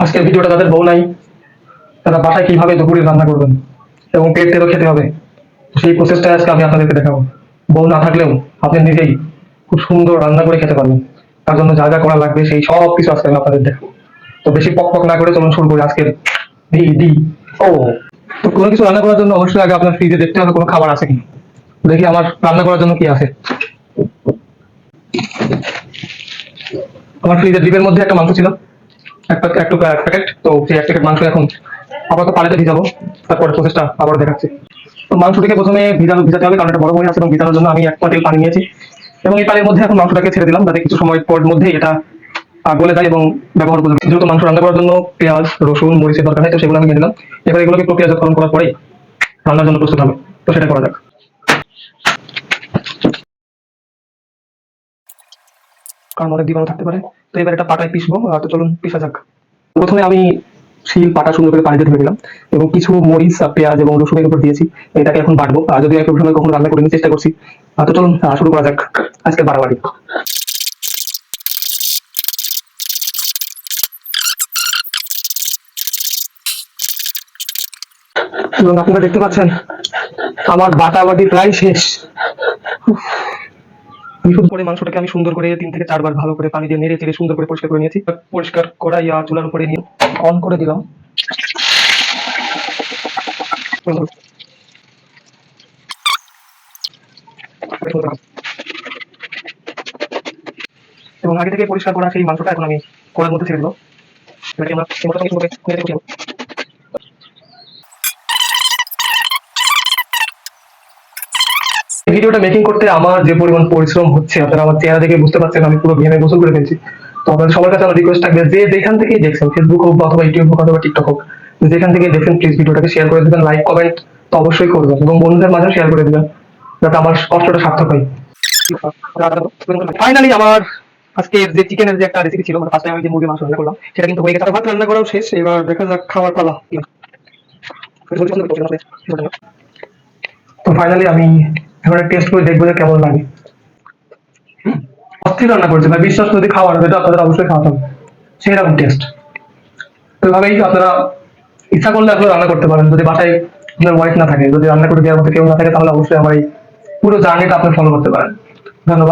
আজকের ভিডিওটা তাদের বউ নাই, তারা বাসায় কিভাবে দুপুরে রান্না করবেন এবং পেট তেলও খেতে হবে, সেই প্রসেসটা আজকে আমি আপনাদেরকে দেখাবো। বউ না থাকলেও আপনি নিজেই খুব সুন্দর রান্না করে খেতে পারবেন। তার জন্য যা যা করা লাগবে সেই সব কিছু আজকে আমি আপনাদের দেখাবো। তো বেশি পক পক না করে চলুন শুরু করি আজকের ভিডিও। ও, তো কোনো কিছু রান্না করার জন্য অবশ্যই আগে আপনার ফ্রিজে দেখতে হবে কোনো খাবার আছে কিনা। দেখি আমার রান্না করার জন্য কি আছে। আমার ফ্রিজের ডিপের মধ্যে একটা মাংস ছিল, এক প্যাকেট। তো সেই এক প্যাকেট মাংস এখন আপাতত পানিতে ভিজাবো, তারপরে প্রসেসটা আবার দেখাচ্ছি। তো মাংসটিকে প্রথমে ভিজাতে হবে, কারণ এটা বড় হয়ে আছে এবং ভিজানোর জন্য আমি 1 কোয়ার্টিল পানি নিয়েছি এবং এই পানির মধ্যে এখন মাংসটাকে ছেড়ে দিলাম, যাতে কিছু সময় পর মধ্যেই এটা গলে যায় এবং ব্যবহার উপযোগী। যেহেতু মাংস রান্না করার জন্য পেঁয়াজ, রসুন, মরিচের দরকার নেই, তো সেগুলো আমি নিয়ে নিলাম। এবার এগুলোকে প্রক্রিয়াজাতকরণ করার পরেই রান্নার জন্য প্রস্তুত হবে। তো সেটা করা যাক। কারণ অনেক দিবানো থাকতে পারে। তো এবার এটা পাটায় পিসবো, তো চলুন পিসা যাক। প্রথমে আমি শিল পাটা সুন্দর করে পানিতে ধুয়ে দিলাম এবং কিছু মরিচ, পেঁয়াজ এবং রসুনের উপর দিয়েছি। এটাকে এখন বাটবো, যদি এক সময় কখনো রান্না করে চেষ্টা করছি। তো চলুন শুরু করা যাক আজকে বাড়াবাড়ি। এবং আপনারা দেখতে পাচ্ছেন আমার বাটাবাটি প্রায় শেষ। বিশুদ্ধ করে মাংসটাকে আমি সুন্দর করে 3 থেকে 4 বার ভালো করে পানি দিয়ে নেড়ে চেড়ে সুন্দর করে পরিষ্কার করে নিয়েছি। পরিষ্কার কড়াই চুলার উপরে নিয়ে অন করে দিলাম এবং আগে থেকে পরিষ্কার করা সেই মাংসটা এখন আমি কড়ার মধ্যে ছেড়ে দেবো। এটাকে আমরা নেড়ে চেড়ে ভিডিওটা মেকিং করতে আমার যে পরিমাণ পরিশ্রম হচ্ছে আপনারা আমার চেহারা দেখে বুঝতে পারছেন, আমি পুরো ঘেমে গোসল করে ফেলছি। তো আপনাদের সবার কাছে আমার রিকোয়েস্ট থাকবে, যে যেখান থেকে দেখছেন, ফেসবুক হোক অথবা ইউটিউব হোক অথবা টিকটক হোক, যেখান থেকে দেখছেন প্লিজ ভিডিওটাকে শেয়ার করে দেবেন, লাইক কমেন্ট তো অবশ্যই করবেন এবং বন্ধুদের মাঝে শেয়ার করে দেবেন, যাতে আমার কষ্টটা সার্থক হয়। ফাইনালি আমার আজকের যে চিকেনের যে একটা রেসিপি ছিল, মানে ফার্স্ট টাইম আমি যে মুরগি মাংস রান্না করলাম সেটা কিন্তু হয়ে গেছে। ভাত রান্না করাও শেষ, এবার দেখা যাক খাওয়ার পালা। তো ফাইনালি আমি এবার টেস্ট করে দেখবো যে কেমন লাগে। অস্থির রান্না করছে ভাই, বিশ্বাস যদি খাওয়ার হবে আপনাদের অবশ্যই খাওয়াতে হবে, সেরকম টেস্ট। তো এভাবেই আপনারা ইচ্ছা করলে আপনারা রান্না করতে পারেন, যদি বাসায় আপনার ওয়াইফ না থাকে, যদি রান্না করে দেওয়ার মতো কেউ না থাকে, তাহলে অবশ্যই আমার এই পুরো জার্নিটা আপনি ফলো করতে পারেন। ধন্যবাদ।